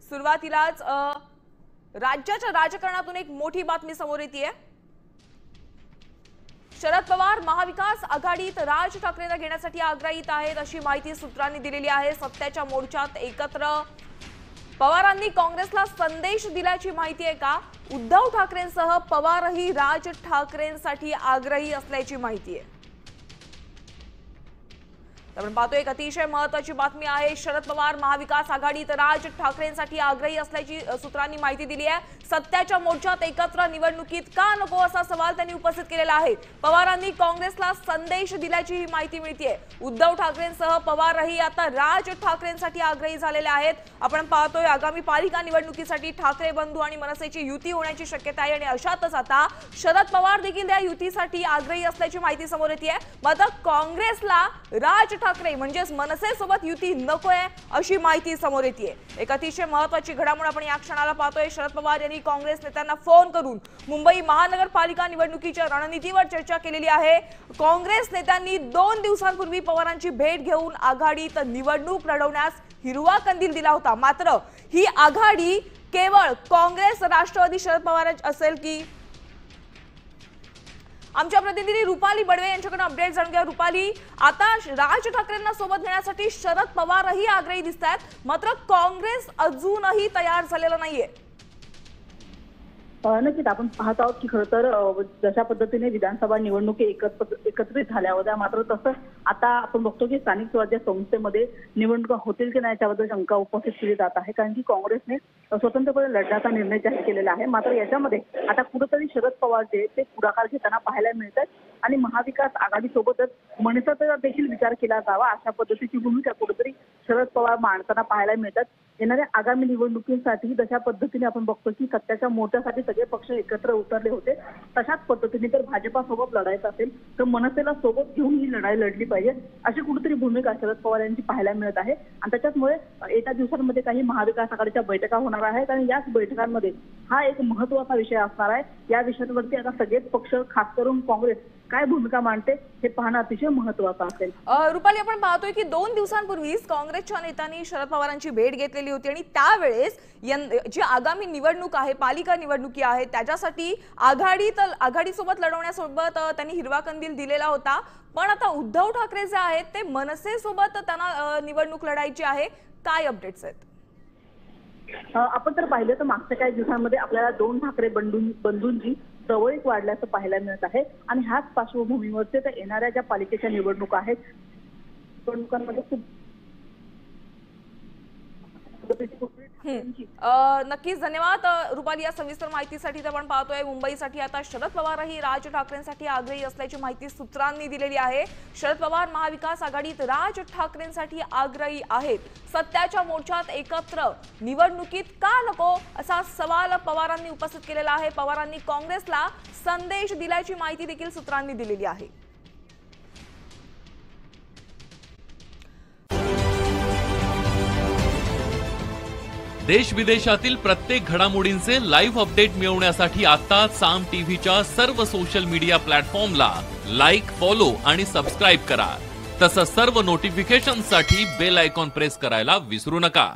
सुरुवातीलाच राज्याच्या राजकारणातून एक मोठी बातमी समोर येते। शरद पवार महाविकास आघाडीत राज ठाकरेंना घेण्यासाठी आग्रहीत आहेत अशी माहिती सूत्रांनी दिलेली आहे। सत्याच्या मोर्चात एकत्र पवारांनी काँग्रेसला संदेश दिल्याची माहिती आहे का? उद्धव ठाकरेंसह पवारही राज ठाकरेंसाठी आग्रही असल्याची माहिती आहे। आपण पाहतोय एक अतिशय महत्त्वाची बातमी आहे। शरद पवार महाविकास आघाडीत राज ठाकरेंसाठी आग्रही असल्याची सूत्रांनी माहिती दिली आहे। सत्याच्या मोर्चात एकत्र निवडणुकीत का नको असा सवाल त्यांनी उपस्थित केलेला आहे। पवारांनी काँग्रेसला संदेश दिल्याची ही माहिती मिळते। उद्धव ठाकरेंसह पवारही आता राज ठाकरेंसाठी आग्रही झालेले आहेत। आपण पाहतोय आगामी पालिका निवडणुकीसाठी ठाकरे बंधू आणि मनसेची युती होण्याची शक्यता आहे आणि अशातच आता शरद पवार देखील या युतीसाठी आग्रही असल्याची माहिती समोर येते। मात्र काँग्रेसला राज ठाकरे म्हणजे मनसे सोबत युती नकोय अशी माहिती समोर येते। एक अतिशय महत्त्वाची घडामोड आपण या क्षणाला पाहतोय। शरद पवार यांनी काँग्रेस नेत्यांना फोन करून मुंबई महानगरपालिका निवडणुकीच्या रणनीतीवर चर्चा केलेली आहे। काँग्रेस नेत्यांनी 2 दिवसांपूर्वी पवारांची भेट घेऊन आघाडीत निवडणूक लढवण्यास हिरवा कंदील दिला होता। मात्र ही आघाडी केवळ काँग्रेस राष्ट्रवादी शरद पवार असेल की? आमच्या प्रतिनिधी रुपाली बडवे यांच्याकडून अपडेट जाणून घ्या। रुपाली, आता राज ठाकरेंना सोबत घेण्यासाठी शरद पवारही आग्रही दिसतात, मात्र काँग्रेस अजूनही तयार झालेलं नाहीये। नक्कीच आपण पाहत आहोत की खरं तर जशा पद्धतीने विधानसभा निवडणुकी एकत्रित झाल्या होत्या, मात्र तसं आता आपण बघतो की स्थानिक स्वराज्य संस्थेमध्ये निवडणुका होतील की नाही याच्याबद्दल शंका उपस्थित केली जात आहे। कारण की काँग्रेसने स्वतंत्रपणे लढण्याचा निर्णय जाहीर केलेला आहे। मात्र याच्यामध्ये आता कुठेतरी शरद पवार जे ते पुढाकार घेताना पाहायला मिळतात आणि महाविकास आघाडीसोबतच मनसेचा देखील विचार केला जावा अशा पद्धतीची भूमिका कुठेतरी शरद पवार मांडताना पाहायला मिळतात। येणाऱ्या आगामी निवडणुकीसाठी जशा पद्धतीने आपण बघतो की सत्याच्या मोर्चासाठी सगळे पक्ष एकत्र उतरले होते, तशाच पद्धतीने जर भाजपासोबत लढायचं असेल तर मनसेला सोबत घेऊन ही लढाई लढली पाहिजे अशी कुठेतरी भूमिका शरद पवार यांची पाहायला मिळत आहे। आणि त्याच्यामुळे येत्या दिवसांमध्ये काही महाविकास आघाडीच्या बैठका होणार आहेत आणि याच बैठकांमध्ये हा एक महत्त्वाचा विषय असणार आहे। या विषयावरती आता सगळेच पक्ष खास करून काँग्रेस काय भूमिका मांडते हे पाहणं अतिशय महत्त्वाचं असेल। रुपाली, आपण पाहतोय की 2 दिवसांपूर्वीच काँग्रेसच्या नेत्यांनी शरद पवारांची भेट घेतलेली होती आणि त्यावेळेस जी आगामी निवडणूक आहे, पालिका निवडणुकी आहे, त्याच्यासाठी आघाडीसोबत लढवण्यासोबत त्यांनी हिरवा कंदील दिलेला होता। पण आता उद्धव ठाकरे जे आहेत ते मनसे सोबत त्यांना निवडणूक लढायची आहे। काय अपडेट्स आहेत? आपण तर पाहिलं तर मागच्या काही दिवसांमध्ये आपल्याला 2 ठाकरे बंधूंची जवळीक वाढल्याचं पाहायला मिळत आहे आणि ह्याच पार्श्वभूमीवरती तर येणाऱ्या ज्या पालिकेच्या निवडणुका आहेत निवडणुकांमध्ये नक्कीच धन्यवाद रुपाली या सविस्तर माहितीसाठी। आपण पाहतोय मुंबईसाठी आता शरद पवारही राज ठाकरेंसाठी आग्रही असल्याची माहिती सूत्रांनी दिलेली आहे। शरद पवार महाविकास आघाडीत राज ठाकरेंसाठी आग्रही आहेत। सत्याच्या मोर्चात एकत्र निवडणुकीत का नको असा सवाल पवारांनी उपस्थित केलेला आहे। पवारांनी काँग्रेसला संदेश दिल्याची माहिती देखील सूत्रांनी दिलेली आहे। देश विदेशातील प्रत्येक घडामोडींचे लाईव्ह अपडेट मिळवण्यासाठी आता साम टीव्हीच्या सर्व सोशल मीडिया प्लॅटफॉर्मला लाईक, फॉलो आणि सबस्क्राईब करा। तसंच सर्व नोटिफिकेशनसाठी बेल आयकॉन प्रेस करायला विसरू नका।